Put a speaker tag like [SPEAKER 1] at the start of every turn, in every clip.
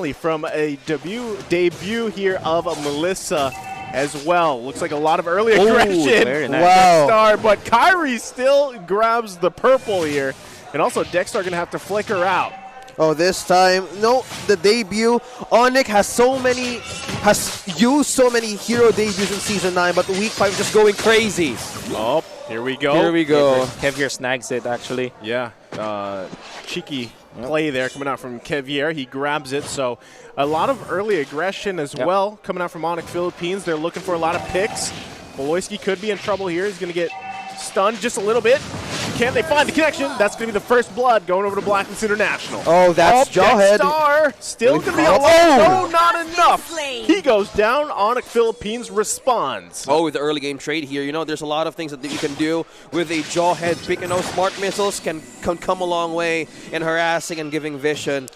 [SPEAKER 1] finally from a debut here of Melissa as well. Looks like a lot of early aggression.
[SPEAKER 2] Very nice.
[SPEAKER 3] Wow.
[SPEAKER 1] Dexstar, but Kairi still grabs the purple here. And also Dexstar going to have to flicker out.
[SPEAKER 3] Oh, this time, no, the debut. Onic has used so many hero debuts in Season 9, but week 5 just going crazy.
[SPEAKER 1] Oh, here we go.
[SPEAKER 3] Here we go.
[SPEAKER 2] Kevier snags it, actually.
[SPEAKER 1] Yeah, cheeky play there coming out from Kevier. He grabs it, so a lot of early aggression as well coming out from Onic Philippines. They're looking for a lot of picks. Beloyski could be in trouble here. He's going to get stunned just a little bit. Can they find the connection? That's going to be the first blood going over to Blacklist International.
[SPEAKER 3] Oh, that's Jawhead.
[SPEAKER 1] Dexstar still going to be alone. No, not enough. He goes down. Onic Philippines responds.
[SPEAKER 3] Oh, with the early game trade here, you know, there's a lot of things that you can do with a Jawhead pick. You know, smart missiles can come a long way in harassing and giving vision.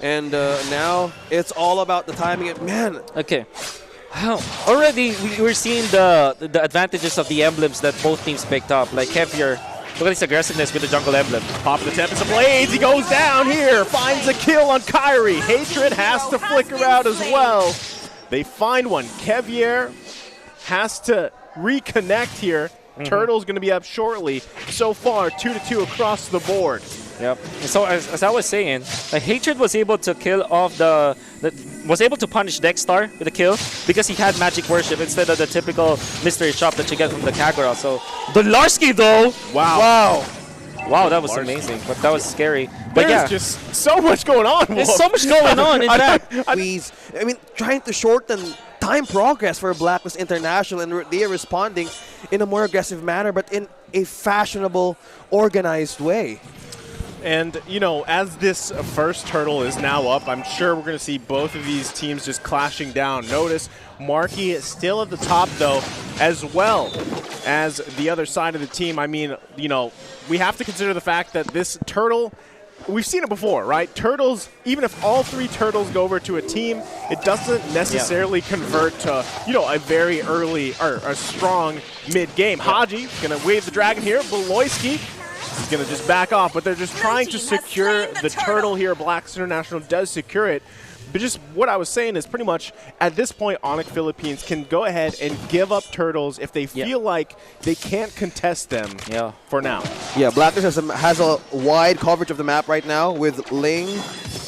[SPEAKER 3] And now it's all about the timing. Man.
[SPEAKER 2] Okay. Already, we're seeing the advantages of the emblems that both teams picked up. Like Kevier, look at his aggressiveness with the jungle emblem.
[SPEAKER 1] Pop the Tempest of Blades. He goes down here. Finds a kill on Kairi. Hatred has to flicker out as well. They find one. Kevier has to reconnect here. Turtle's going to be up shortly. So far, 2-2 across the board.
[SPEAKER 2] Yep. So as I was saying, Hatred was able to kill off was able to punish Dexstar with a kill because he had Magic Worship instead of the typical mystery shop that you get from the Kagura. So Dolarski though, wow, that was amazing, but that was scary. But
[SPEAKER 1] There's just so much going on.
[SPEAKER 2] There's so much going on. In fact,
[SPEAKER 3] I mean, trying to shorten time progress for Blacklist International, and they are responding in a more aggressive manner, but in a fashionable, organized way.
[SPEAKER 1] And, you know, as this first turtle is now up, I'm sure we're going to see both of these teams just clashing down. Notice Marky is still at the top, though, as well as the other side of the team. I mean, you know, we have to consider the fact that this turtle, we've seen it before, right? Turtles, even if all three turtles go over to a team, it doesn't necessarily convert to, you know, a very early or a strong mid-game. Hadji going to wave the dragon here. Beloyski is going to just back off, but they're just trying to secure the turtle here. Blacklist International does secure it. But just what I was saying is pretty much at this point, Onic Philippines can go ahead and give up turtles if they feel like they can't contest them for now.
[SPEAKER 3] Yeah, Blacklist has a wide coverage of the map right now with Ling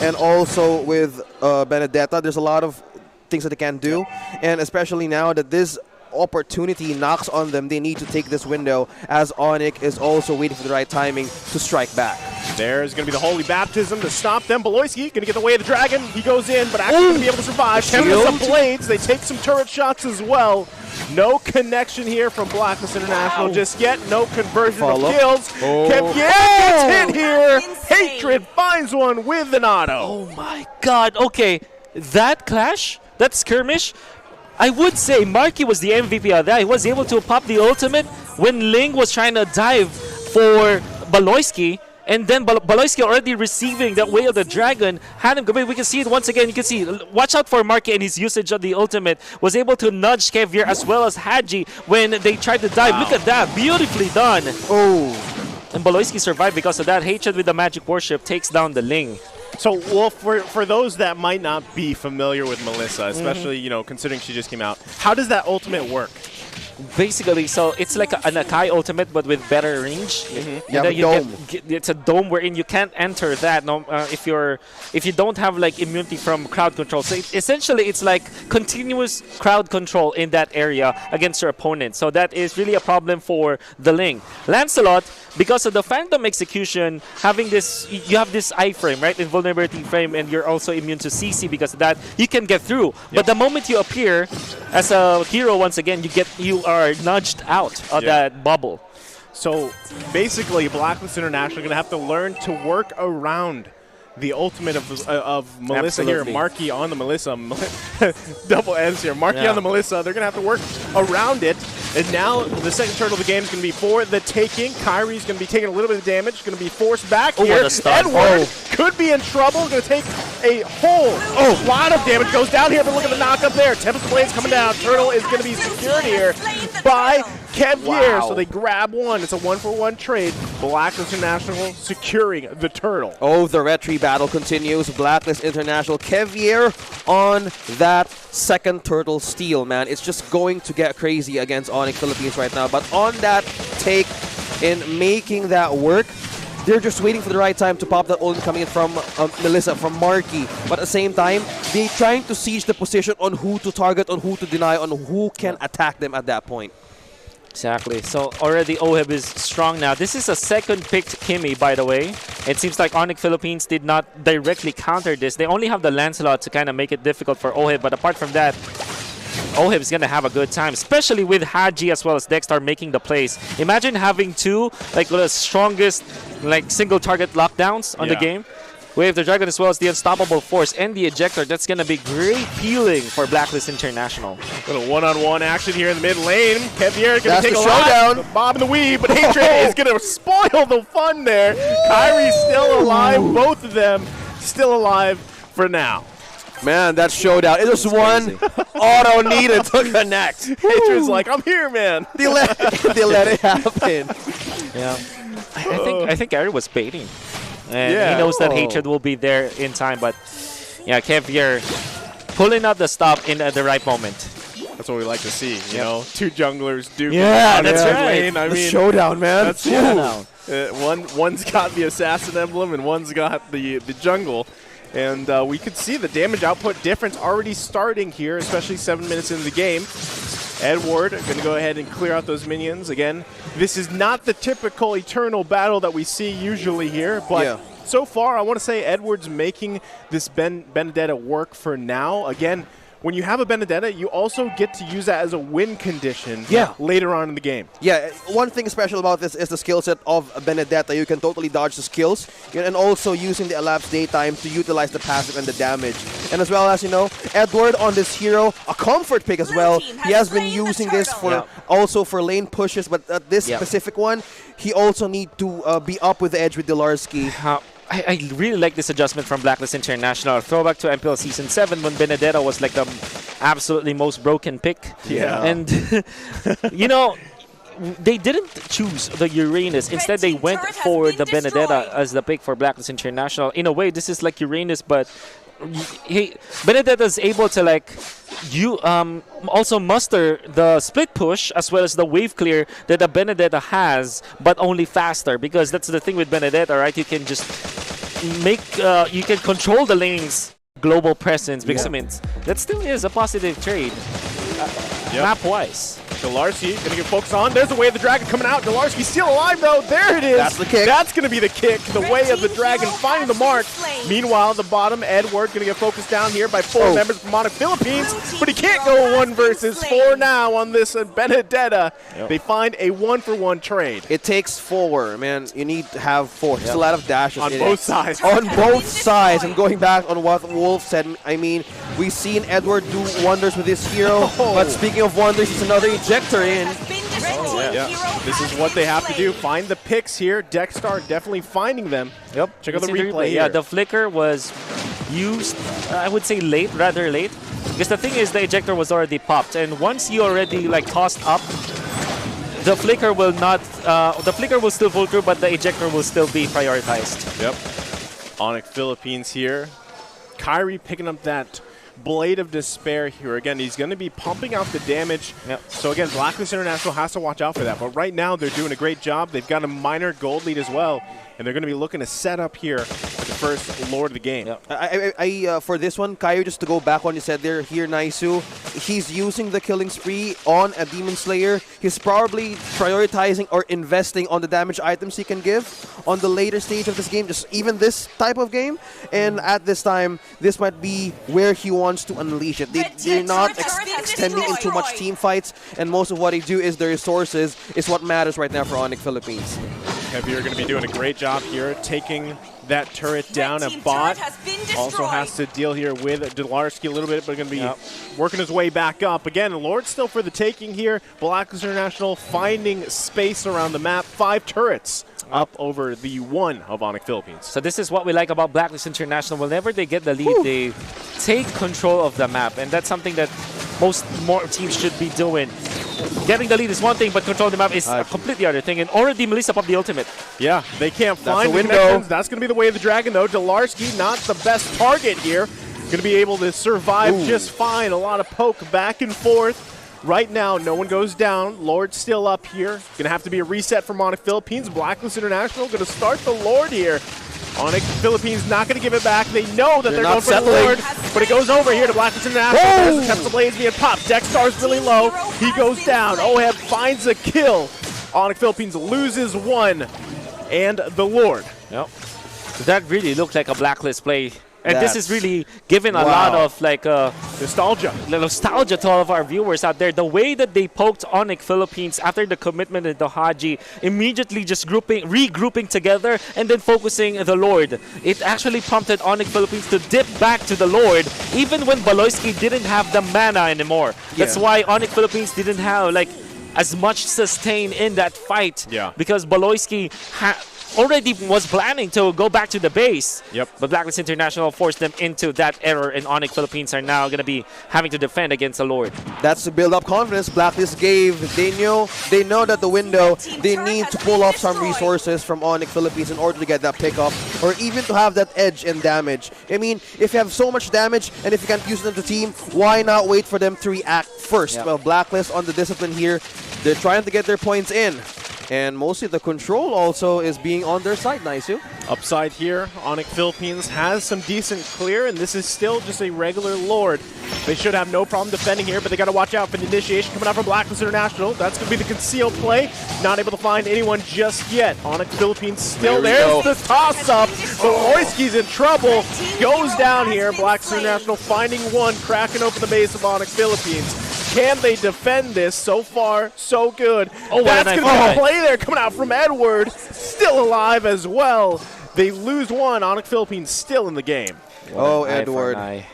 [SPEAKER 3] and also with Benedetta. There's a lot of things that they can do, and especially now that this opportunity knocks on them, they need to take this window, as Onic is also waiting for the right timing to strike back.
[SPEAKER 1] There's going to be the Holy Baptism to stop them. Beloyski going to get the way of the dragon. He goes in, but actually going to be able to survive. Tempest of Blades. They take some turret shots as well. No connection here from Blacklist International just yet. No conversion of kills. Kevier gets hit here. Hatred finds one with an auto.
[SPEAKER 2] Oh my god. Okay, that clash, that skirmish, I would say Marky was the MVP of that. He was able to pop the ultimate when Ling was trying to dive for Beloyski, and then Beloyski already receiving that way of the dragon had him go. We can see it once again. You can see, watch out for Marky and his usage of the ultimate. Was able to nudge Kevier as well as Hadji when they tried to dive. Look at that, beautifully done. And Beloyski survived because of that. Hatred with the Magic Worship takes down the Ling.
[SPEAKER 1] So, well, for those that might not be familiar with Melissa, especially, you know, considering she just came out, how does that ultimate work?
[SPEAKER 2] Basically, so it's like an Akai ultimate, but with better range. It's a dome wherein you can't enter that if you don't have like immunity from crowd control. So essentially, it's like continuous crowd control in that area against your opponent. So that is really a problem for the Ling. Lancelot, because of the Phantom Execution, having this, you have this iframe, right, invulnerability frame, and you're also immune to CC because of that. You can get through, but the moment you appear as a hero once again, you are nudged out of that bubble.
[SPEAKER 1] So basically, Blacklist International are going to have to learn to work around the ultimate of Melissa here. Marky on the Melissa. Double N's here. Marky on the Melissa. They're going to have to work around it. And now the second turtle of the game is going to be for the taking. Kairi's going to be taking a little bit of damage. Going to be forced back here. Edward could be in trouble. Going to take a whole lot of damage. Goes down here, but look at the knock up there. Tempest Blades coming down. Turtle is going to be secured here by Kevier,
[SPEAKER 3] Wow.
[SPEAKER 1] so they grab one. It's a 1-for-1 trade. Blacklist International securing the turtle.
[SPEAKER 3] Oh, the retry battle continues. Blacklist International. Kevier on that second turtle steal, man. It's just going to get crazy against Onic Philippines right now. But on that take in making that work, they're just waiting for the right time to pop that ult coming in from Melissa, from Marky. But at the same time, they're trying to siege the position on who to target, on who to deny, on who can attack them at that point.
[SPEAKER 2] Exactly. So already OHIB is strong now. This is a second picked Kimmy, by the way. It seems like Onic Philippines did not directly counter this. They only have the Lancelot to kind of make it difficult for OHIB. But apart from that, OHIB is going to have a good time, especially with Hadji as well as Dexter making the plays. Imagine having two, like, the strongest, like, single target lockdowns on the game. With the Dragon as well as the Unstoppable Force and the Ejector. That's going to be great healing for Blacklist International.
[SPEAKER 1] Little one-on-one action here in the mid lane. Kevier going to take a
[SPEAKER 3] showdown.
[SPEAKER 1] lot. Bob in the weave, but Hatred is going to spoil the fun there. Kyrie's still alive. Both of them still alive for now.
[SPEAKER 3] Man, that showdown. It was one auto needed to connect.
[SPEAKER 1] Hatred's like, I'm here, man.
[SPEAKER 3] They let it happen.
[SPEAKER 2] Yeah. I think Ari was baiting. And he knows that Hatred will be there in time, but yeah, Kevier pulling out the stop in the right moment.
[SPEAKER 1] That's what we like to see, you know? Two junglers do.
[SPEAKER 3] Yeah,
[SPEAKER 2] that's right.
[SPEAKER 1] Lane. I
[SPEAKER 3] the
[SPEAKER 1] mean,
[SPEAKER 3] showdown, man.
[SPEAKER 1] That's one's got the assassin emblem and one's got the jungle. And we could see the damage output difference already starting here, especially 7 minutes into the game. Edward going to go ahead and clear out those minions. Again, this is not the typical Eternal battle that we see usually here, but so far I want to say Edward's making this Benedetta work for now. Again, when you have a Benedetta, you also get to use that as a win condition later on in the game.
[SPEAKER 3] Yeah, one thing special about this is the skill set of Benedetta. You can totally dodge the skills, and also using the elapsed daytime to utilize the passive and the damage. And as well as, you know, Edward on this hero, a comfort pick as well. He has been using this for also for lane pushes, but at this specific one, he also need to be up with the edge with Delarski.
[SPEAKER 2] I really like this adjustment from Blacklist International. Throwback to MPL Season 7 when Benedetta was like the absolutely most broken pick.
[SPEAKER 1] Yeah.
[SPEAKER 2] And, you know, they didn't choose the Uranus. Instead, they went for the Benedetta as the pick for Blacklist International. In a way, this is like Uranus, but Benedetta is able to, like, also muster the split push as well as the wave clear that the Benedetta has, but only faster, because that's the thing with Benedetta, right? You can just make, you can control the lane's global presence, because I mean, that still is a positive trade, map-wise.
[SPEAKER 1] Delarski going to get focused on. There's the Way of the Dragon coming out. Delarski still alive, though. There it is.
[SPEAKER 3] That's the kick.
[SPEAKER 1] That's going to be the kick. The Way of the Dragon finding the mark. Meanwhile, at the bottom, Edward going to get focused down here by 4 members from Onic Philippines, but he can't go 1 versus 4 now on this Benedetta. They find a 1-for-1 trade.
[SPEAKER 3] It takes 4, man. You need to have 4. There's a lot of dashes
[SPEAKER 1] on both sides.
[SPEAKER 3] On both sides. And going back on what Wolf said, I mean, we've seen Edward do wonders with this hero. But speaking of wonders, it's another ejector in.
[SPEAKER 1] This is what they have to do. Find the picks here. Dexter definitely finding them. Check out the replay here.
[SPEAKER 2] Yeah, the flicker was used, I would say rather late. Because the thing is, the ejector was already popped. And once you already, like, tossed up, the flicker will not, the flicker will still pull through, but the ejector will still be prioritized.
[SPEAKER 1] Onic Philippines here. Kairi picking up that Blade of Despair here. Again, he's going to be pumping out the damage. So again, Blacklist International has to watch out for that. But right now, they're doing a great job. They've got a minor gold lead as well. And they're going to be looking to set up here the first Lord of the game.
[SPEAKER 3] For this one, Kairi, just to go back on you said there, here, Naisu, he's using the killing spree on a Demon Slayer. He's probably prioritizing or investing on the damage items he can give on the later stage of this game, just even this type of game. And at this time, this might be where he wants to unleash it. They're not extending into much team fights, and most of what they do is the resources is what matters right now for Onic Philippines.
[SPEAKER 1] Heavier going to be doing a great job here, taking that turret down. A bot also has to deal here with Delarski a little bit, but going to be working his way back up. Again, Lord still for the taking here. Blacklist International finding space around the map. 5 turrets up over the 1 of Onic Philippines.
[SPEAKER 2] So this is what we like about Blacklist International. Whenever they get the lead, they take control of the map, and that's something that more teams should be doing. getting the lead is one thing, but controlling the map is a completely other thing. And already Melissa popped the ultimate.
[SPEAKER 1] Yeah, they can't find
[SPEAKER 3] the
[SPEAKER 1] the
[SPEAKER 3] window.
[SPEAKER 1] connections. That's going to be the way of the dragon, though. Delarski, not the best target here. Going to be able to survive just fine. A lot of poke back and forth. Right now, no one goes down. Lord still up here. Going to have to be a reset for Onic Philippines. Blacklist International going to start the Lord here. Onic Philippines not going to give it back. They know that they're going for the Lord, but it goes over here to Blacklist International. There's attempts to blaze being popped. Dextar's really low. He goes down. Oheb finds a kill. Onic Philippines loses one. And the Lord.
[SPEAKER 2] Yep. That really looked like a Blacklist play. And this is really giving a lot of like nostalgia to all of our viewers out there. The way that they poked Onic Philippines after the commitment into Hadji, immediately just regrouping together and then focusing the Lord. It actually prompted Onic Philippines to dip back to the Lord, even when Baloyski didn't have the mana anymore. That's why Onic Philippines didn't have like as much sustain in that fight. Because Baloyski already was planning to go back to the base. But Blacklist International forced them into that error, and Onic Philippines are now going to be having to defend against the Lord.
[SPEAKER 3] That's to build up confidence. Blacklist gave. They know that the window, they need to pull off some resources from Onic Philippines in order to get that pickup, or even to have that edge in damage. I mean, if you have so much damage and if you can't use it in the team, why not wait for them to react first? Well, Blacklist on the discipline here, they're trying to get their points in. And mostly the control also is being on their side, Naisu.
[SPEAKER 1] Upside here, Onic Philippines has some decent clear, and this is still just a regular Lord. They should have no problem defending here, but they got to watch out for the initiation coming out from Blacklist International. That's going to be the conceal play. Not able to find anyone just yet. Onic Philippines still there's the toss-up. Baloyski's in trouble. Goes down here. Blacklist International finding one, cracking open the base of Onic Philippines. Can they defend this? So far, so good. That's going to be a play there coming out from Edward. Still alive as well. They lose one. Onic Philippines still in the game.
[SPEAKER 3] Oh, Edward.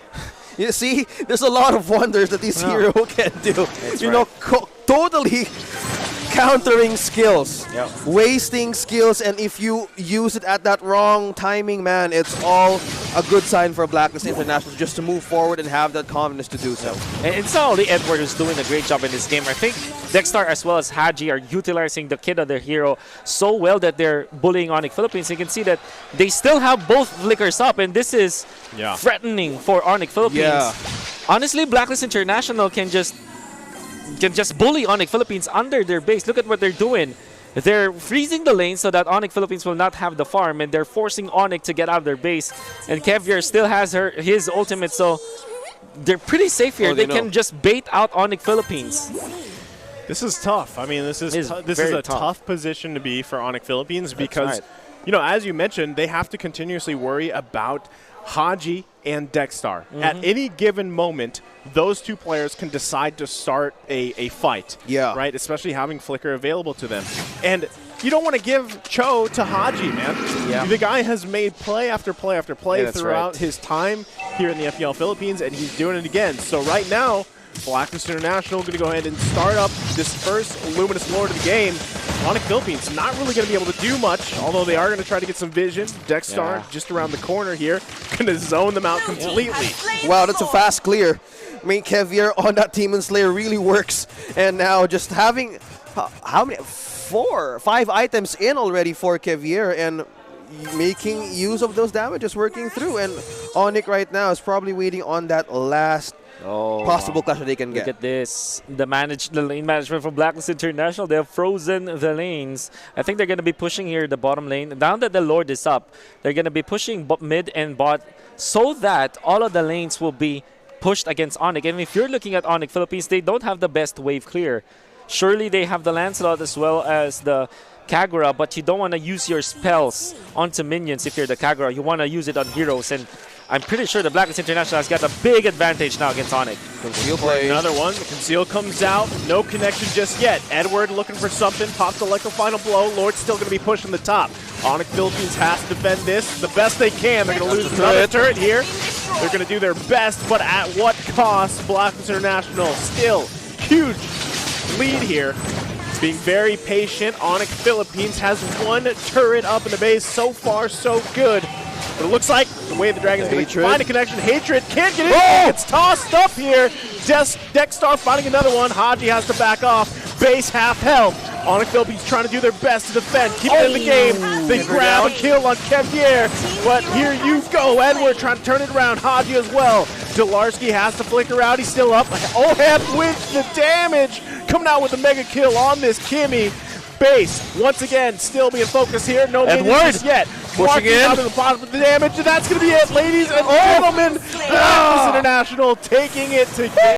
[SPEAKER 3] You see, there's a lot of wonders that this hero can do. You know, totally countering skills, wasting skills, and if you use it at that wrong timing, man, it's all a good sign for Blacklist International just to move forward and have that confidence to do so.
[SPEAKER 2] And it's not only Edward who's doing a great job in this game. I think Dextar as well as Hadji are utilizing the kid of their hero so well that they're bullying Onic Philippines. You can see that they still have both flickers up, and this is threatening for Onic Philippines. Honestly, Blacklist International can just bully Onic Philippines under their base. Look at what they're doing. They're freezing the lane so that Onic Philippines will not have the farm, and they're forcing Onic to get out of their base. And Kevier still has his ultimate, so they're pretty safe here. They can just bait out Onic Philippines.
[SPEAKER 1] This is tough. I mean, this is a tough position to be for Onic Philippines because, you know, as you mentioned, they have to continuously worry about Hadji and Dextar. At any given moment, those two players can decide to start a fight, right? Especially having Flicker available to them. And you don't want to give Chou to Hadji, man. The guy has made play after play after play throughout his time here in the FPL Philippines, and he's doing it again. So right now, Blacklist International going to go ahead and start up this first Luminous Lord of the game. Onic Philippines not really going to be able to do much, although they are going to try to get some vision. Dextar just around the corner here, going to zone them out completely.
[SPEAKER 3] Wow, that's a fast clear. I mean, Kevier on that Demon Slayer really works. And now just having, how many? 4 or 5 items in already for Kevier, and making use of those damages working through. And Onic right now is probably waiting on that last possible clash that they can get.
[SPEAKER 2] Look at this. The lane management from Blacklist International, they have frozen the lanes. I think they're going to be pushing here the bottom lane. Now that the Lord is up, they're going to be pushing mid and bot so that all of the lanes will be pushed against Onic. And if you're looking at Onic Philippines, they don't have the best wave clear. Surely they have the Lancelot as well as the Kagura, but you don't want to use your spells onto minions if you're the Kagura. You want to use it on heroes, and I'm pretty sure the Blacklist International has got a big advantage now against Onic.
[SPEAKER 3] Conceal play.
[SPEAKER 1] Another one. The conceal comes out. No connection just yet. Edward looking for something. Pops the electro final blow. Lord's still going to be pushing the top. Onic Philippines has to defend this the best they can. They're going to lose another turret here. They're going to do their best, but at what cost? Blacklist International still huge lead here. Being very patient. Onic Philippines has 1 turret up in the base. So far, so good. But it looks like the way the Dragon's going to
[SPEAKER 3] Hatred.
[SPEAKER 1] find a connection. Hatred can't get in.
[SPEAKER 3] Oh!
[SPEAKER 1] It's tossed up here. Dexstar finding another one. Hadji has to back off. Base half health. Onic though, he's trying to do their best to defend. Keep it in the game. They grab a kill on Kevier. But here you go. Edward trying to turn it around. Hadji as well. Delarski has to flicker out. He's still up. Oheb with the damage. Coming out with a mega kill on this Kimmy. Base, once again, still being focused here. No minions yet.
[SPEAKER 3] Pushing in.
[SPEAKER 1] Out of the bottom of the damage, and that's going to be it, ladies and gentlemen. Blacklist International taking it to game.